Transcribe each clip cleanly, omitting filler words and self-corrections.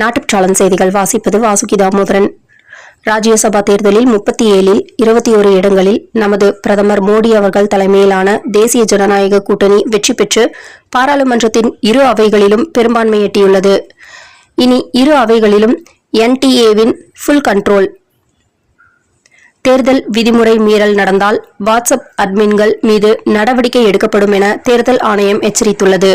நாட்டுப்பற்றாளன் செய்திகள் வாசிப்பது வாசுகி தாமோதரன். ராஜ்யசபா தேர்தலில் 37 21 இடங்களில் நமது பிரதமர் மோடி அவர்கள் தலைமையிலான தேசிய ஜனநாயக கூட்டணி வெற்றி பெற்று பாராளுமன்றத்தின் இரு அவைகளிலும் பெரும்பான்மை எட்டியுள்ளது. இனி இரு அவைகளிலும் NTA-வின் ஃபுல் கண்ட்ரோல். தேர்தல் விதிமுறை மீறல் நடந்தால் வாட்ஸ்அப் அட்மின்கள் மீது நடவடிக்கை எடுக்கப்படும் என தேர்தல் ஆணையம் எச்சரித்துள்ளது.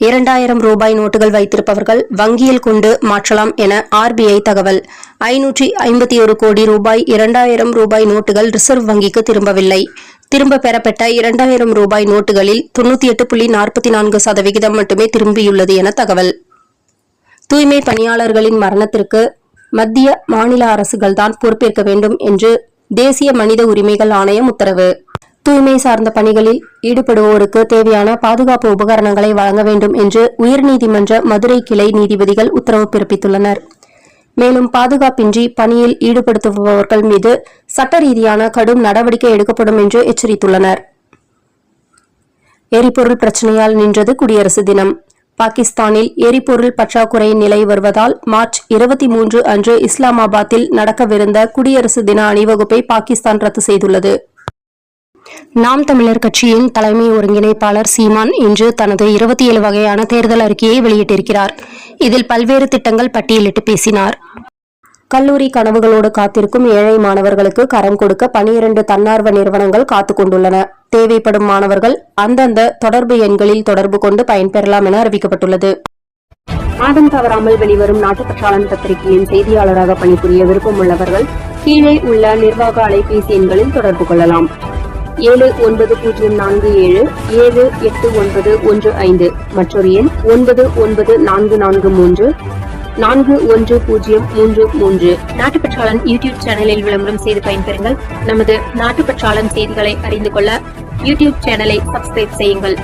2000 ரூபாய் நோட்டுகள் வைத்திருப்பவர்கள் வங்கியில் கொண்டு மாற்றலாம் என RBI தகவல். 551 கோடி ரூபாய் 2000 ரூபாய் நோட்டுகள் ரிசர்வ் வங்கிக்கு திரும்பவில்லை. திரும்ப பெறப்பட்ட 2000 ரூபாய் நோட்டுகளில் 98.44% மட்டுமே திரும்பியுள்ளது என தகவல். தூய்மை பணியாளர்களின் மரணத்திற்கு மத்திய மாநில அரசுகள் தான் பொறுப்பேற்க வேண்டும் என்று தேசிய மனித உரிமைகள் ஆணையம் உத்தரவு. தூய்மை சார்ந்த பணிகளில் ஈடுபடுவோருக்கு தேவையான பாதுகாப்பு உபகரணங்களை வழங்க வேண்டும் என்று உயர்நீதிமன்ற மதுரை கிளை நீதிபதிகள் உத்தரவு பிறப்பித்துள்ளனர். மேலும் பாதுகாப்பின்றி பணியில் ஈடுபடுத்துபவர்கள் மீது சட்ட ரீதியான கடும் நடவடிக்கை எடுக்கப்படும் என்று எச்சரித்துள்ளனர். எரிபொருள் பிரச்சனையால் நின்றது குடியரசு தினம். பாகிஸ்தானில் எரிபொருள் பற்றாக்குறை நிலை வருவதால் மார்ச் 23 அன்று இஸ்லாமாபாத்தில் நடக்கவிருந்த குடியரசு தின அணிவகுப்பை பாகிஸ்தான் ரத்து செய்துள்ளது. நாம் தமிழர் கட்சியின் தலைமை ஒருங்கிணைப்பாளர் சீமான் இன்று தனது 27 வகையான தேர்தல் அறிக்கையை வெளியிட்டிருக்கிறார். இதில் பல்வேறு திட்டங்கள் பட்டியலிட்டு பேசினார். கல்லூரி கனவுகளோடு காத்திருக்கும் ஏழை மாணவர்களுக்கு கரம் கொடுக்க 12 தன்னார்வ நிறுவனங்கள் காத்துக் கொண்டுள்ளன. தேவைப்படும் மாணவர்கள் அந்தந்த தொடர்பு எண்களில் தொடர்பு கொண்டு பயன்பெறலாம் என அறிவிக்கப்பட்டுள்ளது. மாதம் தவறாமல் வெளிவரும் நாட்டுப்பற்றாளன் பத்திரிகையின் செய்தியாளராக பணிபுரிய விருப்பம் உள்ளவர்கள் கீழே உள்ள நிர்வாக அலைபேசி எண்களில் தொடர்பு கொள்ளலாம். 790477 78915 மற்றொரு எண் 994434 4103. நாட்டுப்பற்றாளன் யூடியூப் சேனலில் விளம்பரம் செய்து பயன்பெறுங்கள். நமது நாட்டுப்பற்றாளன் செய்திகளை அறிந்து கொள்ள யூடியூப் சேனலை சப்ஸ்கிரைப் செய்யுங்கள்.